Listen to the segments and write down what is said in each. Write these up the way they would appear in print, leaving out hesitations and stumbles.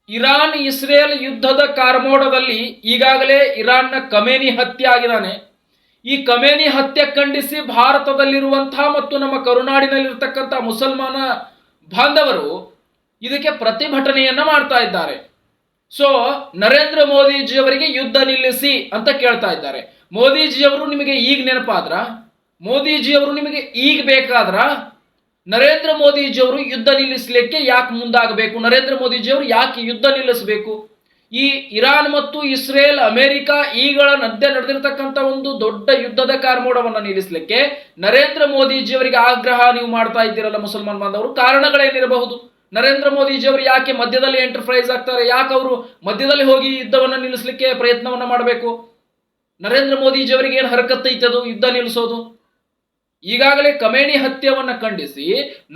Iran Israel ಯುದ್ಧದ ಕಾರ್ಮೋಡದಲ್ಲಿ ಈಗಾಗಲೇ ಇರಾನ್ನ ಖಮೇನಿ ಹತ್ಯೆ ಆಗಿದ್ದಾನೆ. ಈ ಖಮೇನಿ ಹತ್ಯೆ ಖಂಡಿಸಿ ಭಾರತದಲ್ಲಿರುವಂತಹ ಮತ್ತು ನಮ್ಮ ಕರುನಾಡಿನಲ್ಲಿರ್ತಕ್ಕಂಥ ಮುಸಲ್ಮಾನ ಬಾಂಧವರು ಇದಕ್ಕೆ ಪ್ರತಿಭಟನೆಯನ್ನ ಮಾಡ್ತಾ ಇದ್ದಾರೆ. ಸೊ ನರೇಂದ್ರ ಮೋದಿಜಿಯವರಿಗೆ ಯುದ್ಧ ನಿಲ್ಲಿಸಿ ಅಂತ ಕೇಳ್ತಾ ಇದ್ದಾರೆ. ಮೋದಿಜಿಯವರು ನಿಮಗೆ ಈಗ ನೆನಪಾದ್ರ? ಮೋದಿಜಿಯವರು ನಿಮಗೆ ಈಗ ಬೇಕಾದ್ರ? ನರೇಂದ್ರ ಮೋದಿಜಿಯವರು ಯುದ್ಧ ನಿಲ್ಲಿಸಲಿಕ್ಕೆ ಯಾಕೆ ಮುಂದಾಗಬೇಕು? ನರೇಂದ್ರ ಮೋದಿಜಿಯವರು ಯಾಕೆ ಯುದ್ಧ ನಿಲ್ಲಿಸಬೇಕು? ಈ ಇರಾನ್ ಮತ್ತು ಇಸ್ರೇಲ್ ಅಮೆರಿಕ ಈಗಳ ಮಧ್ಯೆ ನಡೆದಿರ್ತಕ್ಕಂಥ ಒಂದು ದೊಡ್ಡ ಯುದ್ಧದ ಕಾರ್ಮೋಡವನ್ನು ನಿಲ್ಲಿಸಲಿಕ್ಕೆ ನರೇಂದ್ರ ಮೋದಿಜಿಯವರಿಗೆ ಆಗ್ರಹ ನೀವು ಮಾಡ್ತಾ ಇದ್ದೀರಲ್ಲ ಮುಸಲ್ಮಾನ್ ಬಾಂಧವರು, ಕಾರಣಗಳೇನಿರಬಹುದು? ನರೇಂದ್ರ ಮೋದಿಜಿಯವರು ಯಾಕೆ ಮಧ್ಯದಲ್ಲಿ ಎಂಟರ್ಪ್ರೈಸ್ ಆಗ್ತಾರೆ? ಯಾಕೆ ಅವರು ಮಧ್ಯದಲ್ಲಿ ಹೋಗಿ ಯುದ್ಧವನ್ನು ನಿಲ್ಲಿಸಲಿಕ್ಕೆ ಪ್ರಯತ್ನವನ್ನ ಮಾಡಬೇಕು? ನರೇಂದ್ರ ಮೋದಿಜಿಯವರಿಗೆ ಏನು ಹರಕತ್ತೈತೆ ಅದು ಯುದ್ಧ ನಿಲ್ಲಿಸೋದು? ಈಗಾಗಲೇ ಖಮೇನಿ ಹತ್ಯೆಯನ್ನ ಖಂಡಿಸಿ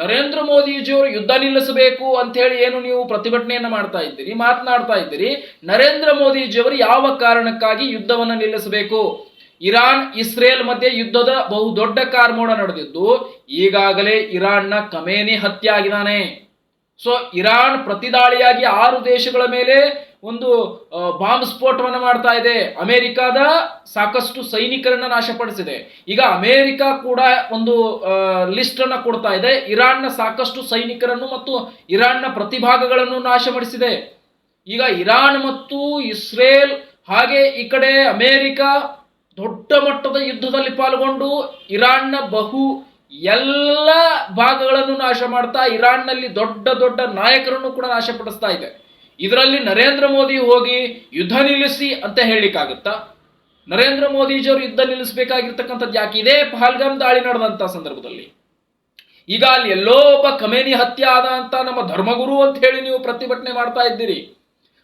ನರೇಂದ್ರ ಮೋದಿಜಿಯವರು ಯುದ್ಧ ನಿಲ್ಲಿಸಬೇಕು ಅಂತ ಹೇಳಿ ಏನು ನೀವು ಪ್ರತಿಭಟನೆಯನ್ನ ಮಾಡ್ತಾ ಇದ್ದೀರಿ, ಮಾತನಾಡ್ತಾ ಇದ್ದೀರಿ. ನರೇಂದ್ರ ಮೋದಿಜಿಯವರು ಯಾವ ಕಾರಣಕ್ಕಾಗಿ ಯುದ್ಧವನ್ನು ನಿಲ್ಲಿಸಬೇಕು? ಇರಾನ್ ಇಸ್ರೇಲ್ ಮಧ್ಯೆ ಯುದ್ಧದ ಬಹುದೊಡ್ಡ ಕಾರ್ಮೋಡ ನಡೆದಿದ್ದು ಈಗಾಗಲೇ ಇರಾನ್ನ ಖಮೇನಿ ಹತ್ಯೆ ಆಗಿದ್ದಾನೆ. ಸೊ ಇರಾನ್ ಪ್ರತಿದಾಳಿಯಾಗಿ 6 ದೇಶಗಳ ಮೇಲೆ ಒಂದು ಬಾಂಬ್ ಸ್ಫೋಟವನ್ನು ಮಾಡ್ತಾ ಇದೆ. ಅಮೆರಿಕದ ಸಾಕಷ್ಟು ಸೈನಿಕರನ್ನ ನಾಶಪಡಿಸಿದೆ. ಈಗ ಅಮೆರಿಕ ಕೂಡ ಒಂದು ಲಿಸ್ಟ್ ಅನ್ನ ಕೊಡ್ತಾ ಇದೆ. ಇರಾನ್ನ ಸಾಕಷ್ಟು ಸೈನಿಕರನ್ನು ಮತ್ತು ಇರಾನ್ನ ಪ್ರತಿಭಾಗಗಳನ್ನು ನಾಶಪಡಿಸಿದೆ. ಈಗ ಇರಾನ್ ಮತ್ತು ಇಸ್ರೇಲ್ ಹಾಗೆ ಈ ಕಡೆ ಅಮೆರಿಕ ದೊಡ್ಡ ಮಟ್ಟದ ಯುದ್ಧದಲ್ಲಿ ಪಾಲ್ಗೊಂಡು ಇರಾನ್ನ ಎಲ್ಲ ಭಾಗಗಳನ್ನು ನಾಶ ಮಾಡ್ತಾ ಇರಾನ್ನಲ್ಲಿ ದೊಡ್ಡ ದೊಡ್ಡ ನಾಯಕರನ್ನು ಕೂಡ ನಾಶಪಡಿಸ್ತಾ ಇದೆ. ಇದರಲ್ಲಿ ನರೇಂದ್ರ ಮೋದಿ ಹೋಗಿ ಯುದ್ಧ ನಿಲ್ಲಿಸಿ ಅಂತ ಹೇಳಲಿಕ್ಕಾಗುತ್ತಾ? ನರೇಂದ್ರ ಮೋದಿಜಿಯವರು ಯುದ್ಧ ನಿಲ್ಲಿಸಬೇಕಾಗಿರ್ತಕ್ಕಂಥದ್ದು ಯಾಕೆ? ಇದೇ ಪಹಲ್ಗಾಮ್ ದಾಳಿ ನಡೆದಂತ ಸಂದರ್ಭದಲ್ಲಿ ಈಗ ಅಲ್ಲಿ ಎಲ್ಲೋ ಒಬ್ಬ ಖಮೇನಿ ಹತ್ಯೆ ಆದ ಅಂತ ನಮ್ಮ ಧರ್ಮಗುರು ಅಂತ ಹೇಳಿ ನೀವು ಪ್ರತಿಭಟನೆ ಮಾಡ್ತಾ ಇದ್ದೀರಿ.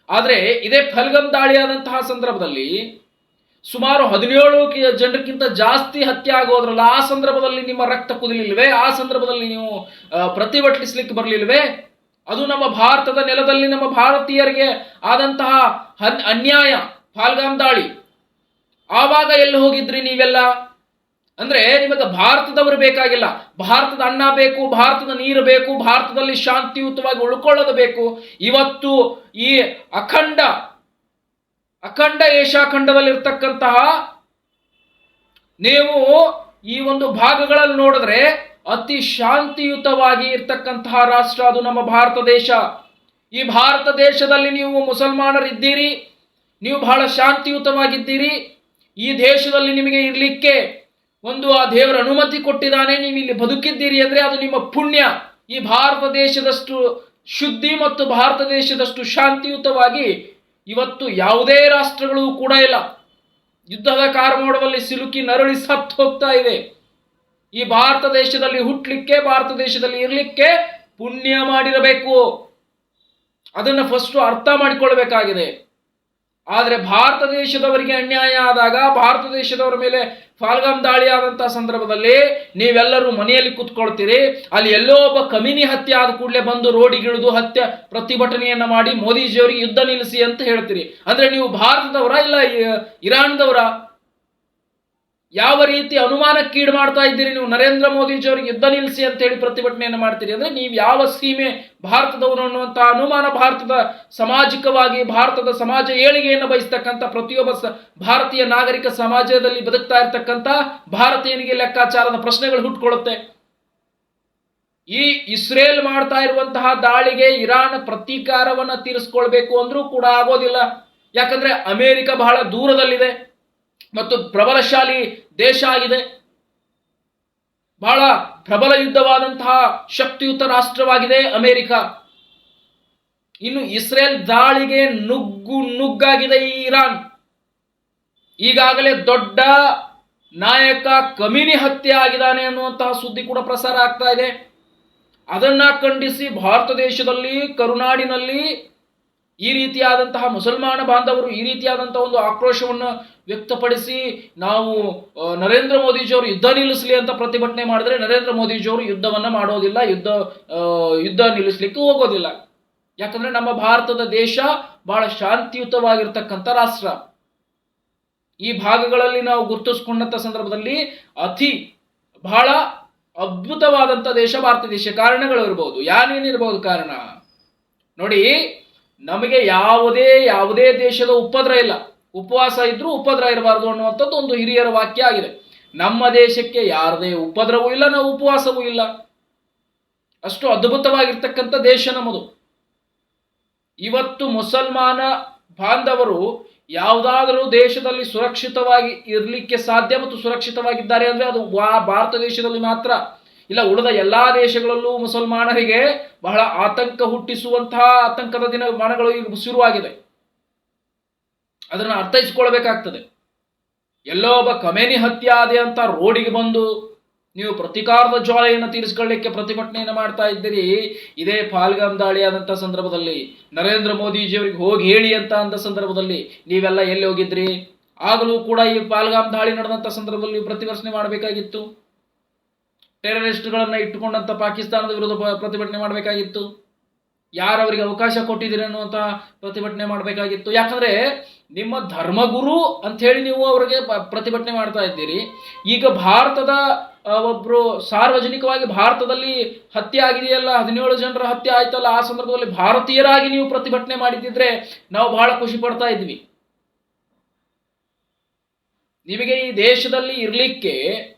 ಆದ್ರೆ ಇದೇ ಪಹಲ್ಗಾಮ್ ದಾಳಿ ಆದಂತಹ ಸಂದರ್ಭದಲ್ಲಿ ಸುಮಾರು 17 ಜನರಿಗಿಂತ ಜಾಸ್ತಿ ಹತ್ಯೆ ಆಗೋದ್ರಲ್ಲ, ಆ ಸಂದರ್ಭದಲ್ಲಿ ನಿಮ್ಮ ರಕ್ತ ಕುದಿಲಿಲ್ವೇ? ಆ ಸಂದರ್ಭದಲ್ಲಿ ನೀವು ಪ್ರತಿಭಟಿಸಲಿಕ್ಕೆ ಬರಲಿಲ್ವೇ? ಅದು ನಮ್ಮ ಭಾರತದ ನೆಲದಲ್ಲಿ ನಮ್ಮ ಭಾರತೀಯರಿಗೆ ಆದಂತಹ ಅನ್ಯಾಯ, ಪಹಲ್ಗಾಮ್ ದಾಳಿ. ಆವಾಗ ಎಲ್ಲಿ ಹೋಗಿದ್ರಿ ನೀವೆಲ್ಲ? ಅಂದ್ರೆ ನಿಮಗೆ ಭಾರತದವರು ಬೇಕಾಗಿಲ್ಲ, ಭಾರತದ ಅನ್ನ ಬೇಕು, ಭಾರತದ ನೀರು ಬೇಕು, ಭಾರತದಲ್ಲಿ ಶಾಂತಿಯುತವಾಗಿ ಉಳ್ಕೊಳ್ಳೋದು ಬೇಕು. ಇವತ್ತು ಈ ಅಖಂಡ ಏಷ್ಯಾ ಖಂಡದಲ್ಲಿರ್ತಕ್ಕಂತಹ ನೀವು ಈ ಒಂದು ಭಾಗಗಳಲ್ಲಿ ನೋಡಿದ್ರೆ ಅತಿ ಶಾಂತಿಯುತವಾಗಿ ಇರ್ತಕ್ಕಂತಹ ರಾಷ್ಟ್ರ ಅದು ನಮ್ಮ ಭಾರತ ದೇಶ. ಈ ಭಾರತ ದೇಶದಲ್ಲಿ ನೀವು ಮುಸಲ್ಮಾನರಿದ್ದೀರಿ, ನೀವು ಬಹಳ ಶಾಂತಿಯುತವಾಗಿದ್ದೀರಿ. ಈ ದೇಶದಲ್ಲಿ ನಿಮಗೆ ಇರ್ಲಿಕ್ಕೆ ಒಂದು ಆ ದೇವರ ಅನುಮತಿ ಕೊಟ್ಟಿದ್ದಾನೆ, ನೀವು ಇಲ್ಲಿ ಬದುಕಿದ್ದೀರಿ ಅಂದ್ರೆ ಅದು ನಿಮ್ಮ ಪುಣ್ಯ. ಈ ಭಾರತ ದೇಶದಷ್ಟು ಶುದ್ಧಿ ಮತ್ತು ಭಾರತ ದೇಶದಷ್ಟು ಶಾಂತಿಯುತವಾಗಿ ಇವತ್ತು ಯಾವುದೇ ರಾಷ್ಟ್ರಗಳು ಕೂಡ ಇಲ್ಲ. ಯುದ್ಧದ ಕಾರ್ಮೋಡದಲ್ಲಿ ಸಿಲುಕಿ ನರಳಿ ಸತ್ತು ಹೋಗ್ತಾ ಇವೆ. ಈ ಭಾರತ ದೇಶದಲ್ಲಿ ಹುಟ್ಟಲಿಕ್ಕೆ, ಭಾರತ ದೇಶದಲ್ಲಿ ಇರಲಿಕ್ಕೆ ಪುಣ್ಯ ಮಾಡಿರಬೇಕು. ಅದನ್ನು ಫಸ್ಟ್ ಅರ್ಥ ಮಾಡಿಕೊಳ್ಬೇಕಾಗಿದೆ. ಆದರೆ ಭಾರತ ದೇಶದವರಿಗೆ ಅನ್ಯಾಯ ಆದಾಗ, ಭಾರತ ದೇಶದವರ ಮೇಲೆ ಪಹಲ್ಗಾಮ್ ದಾಳಿ ಆದಂತಹ ಸಂದರ್ಭದಲ್ಲಿ ನೀವೆಲ್ಲರೂ ಮನೆಯಲ್ಲಿ ಕೂತ್ಕೊಳ್ತೀರಿ. ಅಲ್ಲಿ ಎಲ್ಲೋ ಒಬ್ಬ ಖಮೇನಿ ಹತ್ಯೆ ಆದ ಕೂಡಲೇ ಬಂದು ರೋಡಿಗಿಳಿದು ಹತ್ಯೆ ಪ್ರತಿಭಟನೆಯನ್ನ ಮಾಡಿ ಮೋದಿಜಿಯವರಿಗೆ ಯುದ್ಧ ನಿಲ್ಲಿಸಿ ಅಂತ ಹೇಳ್ತೀರಿ. ಅಂದ್ರೆ ನೀವು ಭಾರತದವರ ಇಲ್ಲ ಇರಾನ್ದವರ? ಯಾವ ರೀತಿ ಅನುಮಾನಕ್ಕೀಡು ಮಾಡ್ತಾ ಇದ್ದೀರಿ ನೀವು? ನರೇಂದ್ರ ಮೋದಿಜಿಯವರಿಗೆ ಯುದ್ಧ ನಿಲ್ಲಿಸಿ ಅಂತ ಹೇಳಿ ಪ್ರತಿಭಟನೆಯನ್ನು ಮಾಡ್ತೀರಿ ಅಂದ್ರೆ ನೀವು ಯಾವ ಸೀಮೆ ಭಾರತದವರು ಅನ್ನುವಂತಹ ಅನುಮಾನ ಭಾರತದ ಸಾಮಾಜಿಕವಾಗಿ ಭಾರತದ ಸಮಾಜ ಏಳಿಗೆಯನ್ನು ಬಯಸ್ತಕ್ಕಂಥ ಪ್ರತಿಯೊಬ್ಬ ಭಾರತೀಯ ನಾಗರಿಕ ಸಮಾಜದಲ್ಲಿ ಬದುಕ್ತಾ ಇರ್ತಕ್ಕಂಥ ಭಾರತೀಯನಿಗೆ ಲೆಕ್ಕಾಚಾರದ ಪ್ರಶ್ನೆಗಳು ಹುಟ್ಟುಕೊಳ್ಳುತ್ತೆ. ಈ ಇಸ್ರೇಲ್ ಮಾಡ್ತಾ ಇರುವಂತಹ ದಾಳಿಗೆ ಇರಾನ್ ಪ್ರತೀಕಾರವನ್ನ ತೀರಿಸ್ಕೊಳ್ಬೇಕು ಅಂದ್ರೂ ಕೂಡ ಆಗೋದಿಲ್ಲ. ಯಾಕಂದ್ರೆ ಅಮೆರಿಕ ಬಹಳ ದೂರದಲ್ಲಿದೆ ಮತ್ತು ಪ್ರಬಲಶಾಲಿ ದೇಶ ಆಗಿದೆ. ಬಹಳ ಪ್ರಬಲ ಯುದ್ಧವಾದಂತಹ ಶಕ್ತಿಯುತ ರಾಷ್ಟ್ರವಾಗಿದೆ ಅಮೆರಿಕ. ಇನ್ನು ಇಸ್ರೇಲ್ ದಾಳಿಗೆ ನುಗ್ಗಾಗಿದೆ ಈ ಇರಾನ್. ಈಗಾಗಲೇ ದೊಡ್ಡ ನಾಯಕ ಖಮೇನಿ ಹತ್ಯೆ ಆಗಿದ್ದಾನೆ ಅನ್ನುವಂತಹ ಸುದ್ದಿ ಕೂಡ ಪ್ರಸಾರ ಆಗ್ತಾ ಇದೆ. ಅದನ್ನ ಖಂಡಿಸಿ ಭಾರತ ದೇಶದಲ್ಲಿ ಕರುನಾಡಿನಲ್ಲಿ ಈ ರೀತಿಯಾದಂತಹ ಮುಸಲ್ಮಾನ ಬಾಂಧವರು ಈ ರೀತಿಯಾದಂತಹ ಒಂದು ಆಕ್ರೋಶವನ್ನು ವ್ಯಕ್ತಪಡಿಸಿ ನಾವು ನರೇಂದ್ರ ಮೋದಿಜಿಯವರು ಯುದ್ಧ ನಿಲ್ಲಿಸಲಿ ಅಂತ ಪ್ರತಿಭಟನೆ ಮಾಡಿದ್ರೆ ನರೇಂದ್ರ ಮೋದಿಜಿಯವರು ಯುದ್ಧವನ್ನ ಮಾಡೋದಿಲ್ಲ, ಯುದ್ಧ ನಿಲ್ಲಿಸಲಿಕ್ಕೆ ಹೋಗೋದಿಲ್ಲ. ಯಾಕಂದ್ರೆ ನಮ್ಮ ಭಾರತದ ದೇಶ ಬಹಳ ಶಾಂತಿಯುತವಾಗಿರ್ತಕ್ಕಂಥ ರಾಷ್ಟ್ರ. ಈ ಭಾಗಗಳಲ್ಲಿ ನಾವು ಗುರುತಿಸಿಕೊಂಡಂತ ಸಂದರ್ಭದಲ್ಲಿ ಬಹಳ ಅದ್ಭುತವಾದಂಥ ದೇಶ ಭಾರತ ದೇಶ. ಕಾರಣಗಳು ಇರಬಹುದು, ಯಾನೇನಿರಬಹುದು ಕಾರಣ ನೋಡಿ. ನಮಗೆ ಯಾವುದೇ ದೇಶದ ಉಪದ್ರ ಇಲ್ಲ, ಉಪವಾಸ ಇದ್ರೂ ಉಪದ್ರ ಇರಬಾರ್ದು ಅನ್ನುವಂಥದ್ದು ಒಂದು ಹಿರಿಯರ ವಾಕ್ಯ ಆಗಿದೆ. ನಮ್ಮ ದೇಶಕ್ಕೆ ಯಾರದೇ ಉಪದ್ರವೂ ಇಲ್ಲ, ನಾವು ಉಪವಾಸವೂ ಇಲ್ಲ. ಅಷ್ಟು ಅದ್ಭುತವಾಗಿರ್ತಕ್ಕಂಥ ದೇಶ ನಮ್ಮದು. ಇವತ್ತು ಮುಸಲ್ಮಾನ ಬಾಂಧವರು ಯಾವುದಾದರೂ ದೇಶದಲ್ಲಿ ಸುರಕ್ಷಿತವಾಗಿ ಇರಲಿಕ್ಕೆ ಸಾಧ್ಯ ಮತ್ತು ಸುರಕ್ಷಿತವಾಗಿದ್ದಾರೆ ಅಂದ್ರೆ ಅದು ಭಾರತ ದೇಶದಲ್ಲಿ ಮಾತ್ರ. ಇಲ್ಲ, ಉಳಿದ ಎಲ್ಲಾ ದೇಶಗಳಲ್ಲೂ ಮುಸಲ್ಮಾನರಿಗೆ ಬಹಳ ಆತಂಕ ಹುಟ್ಟಿಸುವಂತಹ ಆತಂಕದ ದಿನಮಾನಗಳು ಈಗ ಶುರುವಾಗಿದೆ. ಅದನ್ನು ಅರ್ಥೈಸಿಕೊಳ್ಬೇಕಾಗ್ತದೆ. ಎಲ್ಲೋ ಒಬ್ಬ ಖಮೇನಿ ಹತ್ಯೆ ಆದೆ ಅಂತ ರೋಡಿಗೆ ಬಂದು ನೀವು ಪ್ರತಿಕಾರದ ಜ್ವಾಲೆಯನ್ನು ತೀರಿಸಿಕೊಳ್ಳಲಿಕ್ಕೆ ಪ್ರತಿಭಟನೆಯನ್ನು ಮಾಡ್ತಾ ಇದ್ದೀರಿ. ಇದೇ ಪಾಲ್ಗಾಮ್ ದಾಳಿ ಆದಂಥ ಸಂದರ್ಭದಲ್ಲಿ ನರೇಂದ್ರ ಮೋದಿಜಿಯವರಿಗೆ ಹೋಗಿ ಹೇಳಿ ಅಂತ ಅಂದ ಸಂದರ್ಭದಲ್ಲಿ ನೀವೆಲ್ಲ ಎಲ್ಲಿ ಹೋಗಿದ್ರಿ? ಆಗಲೂ ಕೂಡ ಈ ಪಾಲ್ಗಾಮ್ ದಾಳಿ ನಡೆದಂಥ ಸಂದರ್ಭದಲ್ಲಿ ನೀವು ಪ್ರತಿಭಟನೆ ಮಾಡಬೇಕಾಗಿತ್ತು. ಟೆರರಿಸ್ಟ್ಗಳನ್ನ ಇಟ್ಟುಕೊಂಡಂತ ಪಾಕಿಸ್ತಾನದ ವಿರುದ್ಧ ಪ್ರತಿಭಟನೆ ಮಾಡಬೇಕಾಗಿತ್ತು. ಯಾರವರಿಗೆ ಅವಕಾಶ ಕೊಟ್ಟಿದ್ದೀರಿ ಅನ್ನುವಂತ ಪ್ರತಿಭಟನೆ ಮಾಡಬೇಕಾಗಿತ್ತು. ಯಾಕಂದ್ರೆ ನಿಮ್ಮ ಧರ್ಮಗುರು ಅಂತ ಹೇಳಿ ನೀವು ಅವರಿಗೆ ಪ್ರತಿಭಟನೆ ಮಾಡ್ತಾ ಇದ್ದೀರಿ. ಈಗ ಭಾರತದ ಒಬ್ರು ಸಾರ್ವಜನಿಕವಾಗಿ ಭಾರತದಲ್ಲಿ ಹತ್ಯೆ ಆಗಿದೆಯಲ್ಲ, 17 ಜನರ ಹತ್ಯೆ ಆಯ್ತಲ್ಲ, ಆ ಸಂದರ್ಭದಲ್ಲಿ ಭಾರತೀಯರಾಗಿ ನೀವು ಪ್ರತಿಭಟನೆ ಮಾಡಿದ್ದಿದ್ರೆ ನಾವು ಬಹಳ ಖುಷಿ ಪಡ್ತಾ ಇದ್ವಿ. ನಿಮಗೆ ಈ ದೇಶದಲ್ಲಿ ಇರ್ಲಿಕ್ಕೆ,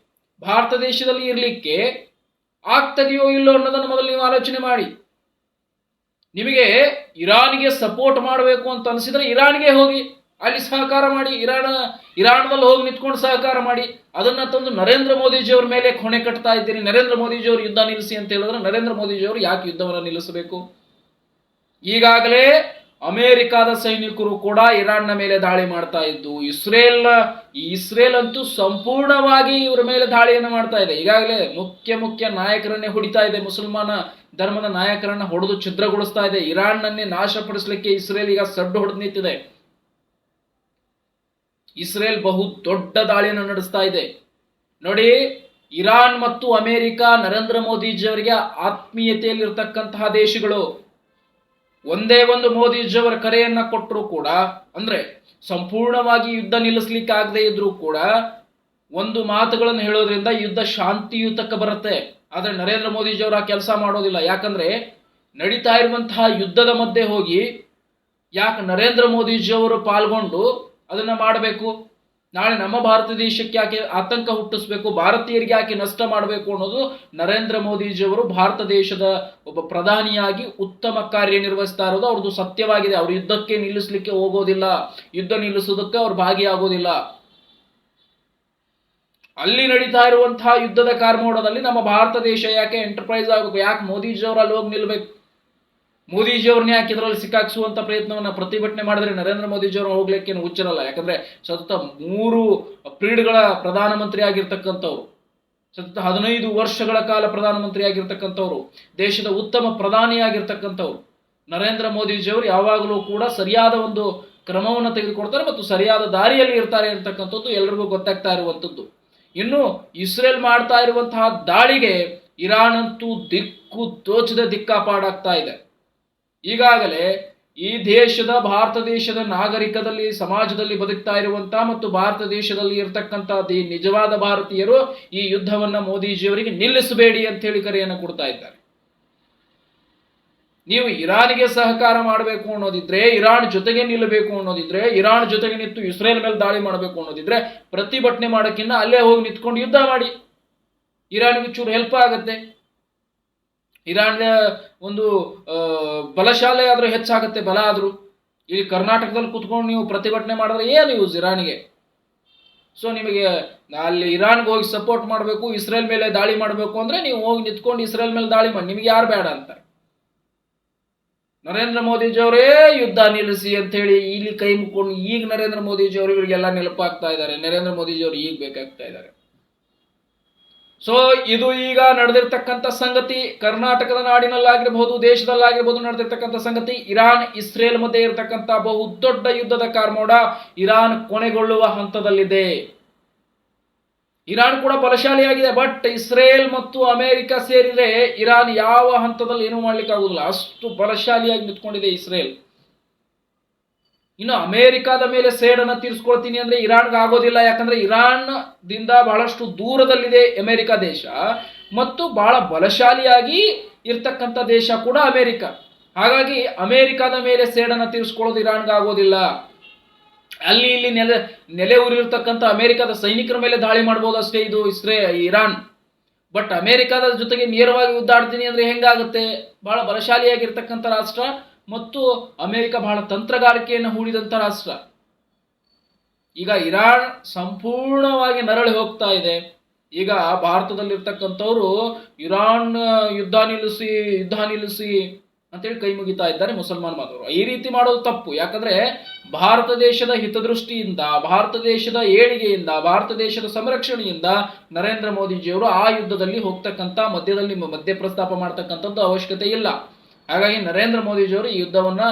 ಭಾರತ ದೇಶದಲ್ಲಿ ಇರ್ಲಿಕ್ಕೆ ಆಗ್ತದೆಯೋ ಇಲ್ಲೋ ಅನ್ನೋದನ್ನು ಮೊದಲು ನೀವು ಆಲೋಚನೆ ಮಾಡಿ. ನಿಮಗೆ ಇರಾನ್ಗೆ ಸಪೋರ್ಟ್ ಮಾಡಬೇಕು ಅಂತ ಅನಿಸಿದ್ರೆ ಇರಾನ್ಗೆ ಹೋಗಿ ಅಲ್ಲಿ ಸಹಕಾರ ಮಾಡಿ, ಇರಾನ್ದಲ್ಲಿ ಹೋಗಿ ನಿಂತ್ಕೊಂಡು ಸಹಕಾರ ಮಾಡಿ. ಅದನ್ನ ತಂದು ನರೇಂದ್ರ ಮೋದಿಜಿಯವ್ರ ಮೇಲೆ ಹೊಣೆ ಕಟ್ತಾ ಇದ್ದೀರಿ. ನರೇಂದ್ರ ಮೋದಿಜಿಯವರು ಯುದ್ಧ ನಿಲ್ಲಿಸಿ ಅಂತ ಹೇಳಿದ್ರೆ ನರೇಂದ್ರ ಮೋದಿಜಿಯವರು ಯಾಕೆ ಯುದ್ಧವನ್ನು ನಿಲ್ಲಿಸಬೇಕು? ಈಗಾಗಲೇ ಅಮೆರಿಕಾದ ಸೈನಿಕರು ಕೂಡ ಇರಾನ್ನ ಮೇಲೆ ದಾಳಿ ಮಾಡ್ತಾ ಇದ್ದು, ಇಸ್ರೇಲ್ ಅಂತೂ ಸಂಪೂರ್ಣವಾಗಿ ಇವರ ಮೇಲೆ ದಾಳಿಯನ್ನು ಮಾಡ್ತಾ ಇದೆ. ಈಗಾಗಲೇ ಮುಖ್ಯ ನಾಯಕರನ್ನೇ ಹೊಡಿತಾ ಇದೆ, ಮುಸಲ್ಮಾನ ಧರ್ಮದ ನಾಯಕರನ್ನ ಹೊಡೆದು ಛಿದ್ರಗೊಳಿಸ್ತಾ ಇದೆ. ಇರಾನ್ನನ್ನೇ ನಾಶಪಡಿಸಲಿಕ್ಕೆ ಇಸ್ರೇಲ್ ಈಗ ಸಡ್ಡು ಹೊಡೆದು ನಿಂತಿದೆ. ಇಸ್ರೇಲ್ ಬಹು ದೊಡ್ಡ ದಾಳಿಯನ್ನು ನಡೆಸ್ತಾ ಇದೆ. ನೋಡಿ, ಇರಾನ್ ಮತ್ತು ಅಮೆರಿಕ ನರೇಂದ್ರ ಮೋದಿಜಿಯವರಿಗೆ ಆತ್ಮೀಯತೆಯಲ್ಲಿರ್ತಕ್ಕಂತಹ ದೇಶಗಳು. ಒಂದೇ ಒಂದು ಮೋದಿಜಿಯವರ ಕರೆಯನ್ನ ಕೊಟ್ಟರು ಕೂಡ, ಅಂದ್ರೆ ಸಂಪೂರ್ಣವಾಗಿ ಯುದ್ಧ ನಿಲ್ಲಿಸ್ಲಿಕ್ಕೆ ಆಗದೆ ಇದ್ರೂ ಕೂಡ ಒಂದು ಮಾತುಗಳನ್ನು ಹೇಳೋದ್ರಿಂದ ಯುದ್ಧ ಶಾಂತಿಯುತಕ್ಕೆ ಬರುತ್ತೆ. ಆದ್ರೆ ನರೇಂದ್ರ ಮೋದಿಜಿಯವರು ಆ ಕೆಲಸ ಮಾಡೋದಿಲ್ಲ. ಯಾಕಂದ್ರೆ ನಡೀತಾ ಇರುವಂತಹ ಯುದ್ಧದ ಮಧ್ಯೆ ಹೋಗಿ ಯಾಕೆ ನರೇಂದ್ರ ಮೋದಿಜಿಯವರು ಪಾಲ್ಗೊಂಡು ಅದನ್ನ ಮಾಡಬೇಕು? ನಾಳೆ ನಮ್ಮ ಭಾರತ ದೇಶಕ್ಕೆ ಯಾಕೆ ಆತಂಕ ಹುಟ್ಟಿಸ್ಬೇಕು, ಭಾರತೀಯರಿಗೆ ಯಾಕೆ ನಷ್ಟ ಮಾಡಬೇಕು ಅನ್ನೋದು ನರೇಂದ್ರ ಮೋದಿಜಿಯವರು ಭಾರತ ದೇಶದ ಒಬ್ಬ ಪ್ರಧಾನಿಯಾಗಿ ಉತ್ತಮ ಕಾರ್ಯನಿರ್ವಹಿಸ್ತಾ ಇರೋದು ಅವ್ರದ್ದು ಸತ್ಯವಾಗಿದೆ. ಅವರು ಯುದ್ಧಕ್ಕೆ ನಿಲ್ಲಿಸಲಿಕ್ಕೆ ಹೋಗೋದಿಲ್ಲ, ಯುದ್ಧ ನಿಲ್ಲಿಸೋದಕ್ಕೆ ಅವ್ರು ಭಾಗಿಯಾಗೋದಿಲ್ಲ. ಅಲ್ಲಿ ನಡೀತಾ ಇರುವಂತಹ ಯುದ್ಧದ ಕಾರ್ಮೋಡದಲ್ಲಿ ನಮ್ಮ ಭಾರತ ದೇಶ ಯಾಕೆ ಎಂಟರ್ಪ್ರೈಸ್ ಆಗಬೇಕು? ಯಾಕೆ ಮೋದಿಜಿಯವರು ಅಲ್ಲಿ ಹೋಗಿ ನಿಲ್ಬೇಕು? ಮೋದಿಜಿಯವ್ರನ್ನ ಯಾಕೆ ಇದರಲ್ಲಿ ಸಿಕ್ಕಾಕ್ಸುವಂತ ಪ್ರಯತ್ನವನ್ನ ಪ್ರತಿಭಟನೆ ಮಾಡಿದ್ರೆ ನರೇಂದ್ರ ಮೋದಿಜಿಯವರು ಹೋಗ್ಲಿಕ್ಕೆ ಹುಚ್ಚಿರಲ್ಲ. ಯಾಕಂದ್ರೆ ಸತತ 3 ಪೀರಿಯಡ್ಗಳ ಪ್ರಧಾನಮಂತ್ರಿ ಆಗಿರ್ತಕ್ಕಂಥವ್ರು, ಸತತ 15 ವರ್ಷಗಳ ಕಾಲ ಪ್ರಧಾನಮಂತ್ರಿ ಆಗಿರ್ತಕ್ಕಂಥವ್ರು, ದೇಶದ ಉತ್ತಮ ಪ್ರಧಾನಿಯಾಗಿರ್ತಕ್ಕಂಥವ್ರು ನರೇಂದ್ರ ಮೋದಿಜಿಯವರು ಯಾವಾಗಲೂ ಕೂಡ ಸರಿಯಾದ ಒಂದು ಕ್ರಮವನ್ನು ತೆಗೆದುಕೊಡ್ತಾರೆ ಮತ್ತು ಸರಿಯಾದ ದಾರಿಯಲ್ಲಿ ಇರ್ತಾರೆ ಅಂತಕ್ಕಂಥದ್ದು ಎಲ್ರಿಗೂ ಗೊತ್ತಾಗ್ತಾ ಇರುವಂಥದ್ದು. ಇನ್ನು ಇಸ್ರೇಲ್ ಮಾಡ್ತಾ ಇರುವಂತಹ ದಾಳಿಗೆ ಇರಾನ್ ಅಂತೂ ದಿಕ್ಕು ದೋಚದ ದಿಕ್ಕಾಪಾಡಾಗ್ತಾ ಇದೆ. ಈಗಾಗಲೇ ಈ ದೇಶದ, ಭಾರತ ದೇಶದ ನಾಗರಿಕದಲ್ಲಿ, ಸಮಾಜದಲ್ಲಿ ಬದುಕ್ತಾ ಇರುವಂತಹ ಮತ್ತು ಭಾರತ ದೇಶದಲ್ಲಿ ಇರತಕ್ಕಂತಹ ನಿಜವಾದ ಭಾರತೀಯರು ಈ ಯುದ್ಧವನ್ನ ಮೋದಿಜಿಯವರಿಗೆ ನಿಲ್ಲಿಸಬೇಡಿ ಅಂತ ಹೇಳಿ ಕರೆಯನ್ನು ಕೊಡ್ತಾ ಇದ್ದಾರೆ. ನೀವು ಇರಾನ್ಗೆ ಸಹಕಾರ ಮಾಡಬೇಕು ಅನ್ನೋದಿದ್ರೆ, ಇರಾನ್ ಜೊತೆಗೆ ನಿಲ್ಲಬೇಕು ಅನ್ನೋದಿದ್ರೆ, ಇರಾನ್ ಜೊತೆಗೆ ನಿಂತು ಇಸ್ರೇಲ್ ಮೇಲೆ ದಾಳಿ ಮಾಡಬೇಕು ಅನ್ನೋದಿದ್ರೆ ಪ್ರತಿಭಟನೆ ಮಾಡೋಕ್ಕಿಂತ ಅಲ್ಲೇ ಹೋಗಿ ನಿಂತ್ಕೊಂಡು ಯುದ್ಧ ಮಾಡಿ. ಇರಾನ್ಗೆ ಚೂರು ಹೆಲ್ಪ್ ಆಗುತ್ತೆ. ಇರಾನ್ ಒಂದು ಬಲಶಾಲೆ ಆದ್ರೂ ಹೆಚ್ಚಾಗುತ್ತೆ, ಬಲ ಆದ್ರೂ. ಇಲ್ಲಿ ಕರ್ನಾಟಕದಲ್ಲಿ ಕುತ್ಕೊಂಡು ನೀವು ಪ್ರತಿಭಟನೆ ಮಾಡಿದ್ರೆ ಏನು ಯೂಸ್ ಇರಾನ್ಗೆ? ಸೊ ನಿಮಗೆ ಅಲ್ಲಿ ಇರಾನ್ಗೆ ಹೋಗಿ ಸಪೋರ್ಟ್ ಮಾಡಬೇಕು, ಇಸ್ರೇಲ್ ಮೇಲೆ ದಾಳಿ ಮಾಡಬೇಕು ಅಂದ್ರೆ ನೀವು ಹೋಗಿ ನಿಂತ್ಕೊಂಡು ಇಸ್ರೇಲ್ ಮೇಲೆ ದಾಳಿ ಮಾಡಿ. ನಿಮಗೆ ಯಾರು ಬೇಡ ಅಂತಾರೆ? ನರೇಂದ್ರ ಮೋದಿಜಿಯವರೇ ಯುದ್ಧ ನಿಲ್ಲಿಸಿ ಅಂತ ಹೇಳಿ ಇಲ್ಲಿ ಕೈ ಮುಕ್ಕೊಂಡು ಈಗ ನರೇಂದ್ರ ಮೋದಿಜಿಯವರು ಇವರಿಗೆಲ್ಲ ನೆನಪಾಗ್ತಾ ಇದ್ದಾರೆ. ನರೇಂದ್ರ ಮೋದಿಜಿಯವರು ಈಗ ಬೇಕಾಗ್ತಾ ಇದ್ದಾರೆ. ಸೊ ಇದು ಈಗ ನಡೆದಿರ್ತಕ್ಕಂಥ ಸಂಗತಿ, ಕರ್ನಾಟಕದ ನಾಡಿನಲ್ಲಾಗಿರ್ಬಹುದು, ದೇಶದಲ್ಲಾಗಿರ್ಬಹುದು ನಡೆದಿರ್ತಕ್ಕಂಥ ಸಂಗತಿ. ಇರಾನ್ ಇಸ್ರೇಲ್ ಮಧ್ಯೆ ಇರತಕ್ಕಂಥ ಬಹು ದೊಡ್ಡ ಯುದ್ಧದ ಕಾರ್ಮೋಡ ಇರಾನ್ ಕೊನೆಗೊಳ್ಳುವ ಹಂತದಲ್ಲಿದೆ. ಇರಾನ್ ಕೂಡ ಬಲಶಾಲಿಯಾಗಿದೆ, ಬಟ್ ಇಸ್ರೇಲ್ ಮತ್ತು ಅಮೆರಿಕ ಸೇರಿದ್ರೆ ಇರಾನ್ ಯಾವ ಹಂತದಲ್ಲಿ ಏನೂ ಮಾಡ್ಲಿಕ್ಕೆ ಆಗುದಿಲ್ಲ, ಅಷ್ಟು ಬಲಶಾಲಿಯಾಗಿ ನಿಂತ್ಕೊಂಡಿದೆ ಇಸ್ರೇಲ್. ಇನ್ನು ಅಮೆರಿಕಾದ ಮೇಲೆ ಸೇಡನ್ನು ತೀರಿಸ್ಕೊಳ್ತೀನಿ ಅಂದ್ರೆ ಇರಾನ್ಗೆ ಆಗೋದಿಲ್ಲ. ಯಾಕಂದ್ರೆ ಇರಾನ್ ದಿಂದ ಬಹಳಷ್ಟು ದೂರದಲ್ಲಿದೆ ಅಮೆರಿಕ ದೇಶ ಮತ್ತು ಬಹಳ ಬಲಶಾಲಿಯಾಗಿ ಇರ್ತಕ್ಕಂಥ ದೇಶ ಕೂಡ ಅಮೆರಿಕ. ಹಾಗಾಗಿ ಅಮೆರಿಕದ ಮೇಲೆ ಸೇಡನ್ನು ತೀರಿಸ್ಕೊಳ್ಳೋದು ಇರಾನ್ಗೆ ಆಗೋದಿಲ್ಲ. ಅಲ್ಲಿ ಇಲ್ಲಿ ನೆಲೆ ಊರಿರ್ತಕ್ಕಂಥ ಅಮೆರಿಕದ ಸೈನಿಕರ ಮೇಲೆ ದಾಳಿ ಮಾಡ್ಬೋದು ಅಷ್ಟೇ ಇದು ಇರಾನ್. ಬಟ್ ಅಮೆರಿಕದ ಜೊತೆಗೆ ನೇರವಾಗಿ ಯುದ್ಧ ಆಡ್ತೀನಿ ಅಂದ್ರೆ ಹೆಂಗಾಗುತ್ತೆ? ಬಹಳ ಬಲಶಾಲಿಯಾಗಿರ್ತಕ್ಕಂಥ ರಾಷ್ಟ್ರ ಮತ್ತು ಅಮೆರಿಕ ಬಹಳ ತಂತ್ರಗಾರಿಕೆಯನ್ನು ಹೂಡಿದಂಥ ರಾಷ್ಟ್ರ. ಈಗ ಇರಾನ್ ಸಂಪೂರ್ಣವಾಗಿ ನರಳಿ ಹೋಗ್ತಾ ಇದೆ. ಈಗ ಭಾರತದಲ್ಲಿರ್ತಕ್ಕಂಥವ್ರು ಇರಾನ್ ಯುದ್ಧ ನಿಲ್ಲಿಸಿ ಅಂತೇಳಿ ಕೈ ಮುಗಿತಾ ಇದ್ದಾರೆ ಮುಸಲ್ಮಾನ್ ಬಾಂಧವರು. ಈ ರೀತಿ ಮಾಡೋದು ತಪ್ಪು. ಯಾಕಂದ್ರೆ ಭಾರತ ದೇಶದ ಹಿತದೃಷ್ಟಿಯಿಂದ, ಭಾರತ ದೇಶದ ಏಳಿಗೆಯಿಂದ, ಭಾರತ ದೇಶದ ಸಂರಕ್ಷಣೆಯಿಂದ ನರೇಂದ್ರ ಮೋದಿಜಿಯವರು ಆ ಯುದ್ಧದಲ್ಲಿ ಹೋಗ್ತಕ್ಕಂಥ ಮಧ್ಯ ಪ್ರಸ್ತಾಪ ಮಾಡ್ತಕ್ಕಂಥದ್ದು ಅವಶ್ಯಕತೆ ಇಲ್ಲ. ಹಾಗಾಗಿ ನರೇಂದ್ರ ಮೋದಿಜಿಯವರು ಈ ಯುದ್ಧವನ್ನ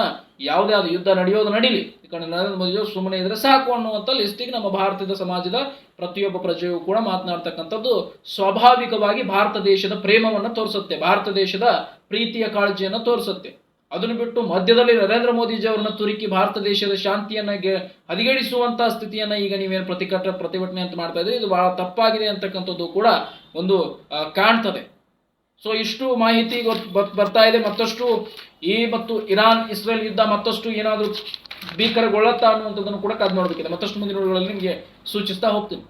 ಯಾವುದೇ ಆದ ಯುದ್ಧ ನಡೆಯೋದು ನಡೀಲಿ, ಯಾಕಂದ್ರೆ ನರೇಂದ್ರ ಮೋದಿಜಿಯವರು ಸುಮ್ಮನೆ ಇದ್ರೆ ಸಾಕು ಅನ್ನುವಂಥ ಲಿಸ್ಟಿಗೆ ನಮ್ಮ ಭಾರತದ ಸಮಾಜದ ಪ್ರತಿಯೊಬ್ಬ ಪ್ರಜೆಯೂ ಕೂಡ ಮಾತನಾಡ್ತಕ್ಕಂಥದ್ದು ಸ್ವಾಭಾವಿಕವಾಗಿ ಭಾರತ ದೇಶದ ಪ್ರೇಮವನ್ನು ತೋರಿಸುತ್ತೆ, ಭಾರತ ದೇಶದ ಪ್ರೀತಿಯ ಕಾಳಜಿಯನ್ನು ತೋರಿಸುತ್ತೆ. ಅದನ್ನು ಬಿಟ್ಟು ಮಧ್ಯದಲ್ಲಿ ನರೇಂದ್ರ ಮೋದಿಜಿಯವರನ್ನ ತುರುಕಿ ಭಾರತ ದೇಶದ ಶಾಂತಿಯನ್ನ ಹದಗೆಡಿಸುವಂತಹ ಸ್ಥಿತಿಯನ್ನ ಈಗ ನೀವೇನು ಪ್ರತಿಭಟನೆ ಅಂತ ಮಾಡ್ತಾ ಇದ್ರೆ ಇದು ಬಹಳ ತಪ್ಪಾಗಿದೆ ಅಂತಕ್ಕಂಥದ್ದು ಕೂಡ ಒಂದು ಕಾಣ್ತದೆ. ಸೊ ಇಷ್ಟು ಮಾಹಿತಿ ಬರ್ತಾ ಇದೆ. ಮತ್ತಷ್ಟು ಮತ್ತು ಇರಾನ್ ಇಸ್ರೇಲ್ ಯುದ್ಧ ಮತ್ತಷ್ಟು ಏನಾದರೂ ಭೀಕರಗೊಳ್ಳುತ್ತಾ ಅನ್ನುವಂಥದ್ದನ್ನು ಕೂಡ ಕಾದು ನೋಡಬೇಕಿದೆ. ಮತ್ತಷ್ಟು ಮುಂದಿನ ನಿಮಗೆ ಸೂಚಿಸ್ತಾ ಹೋಗ್ತೀನಿ.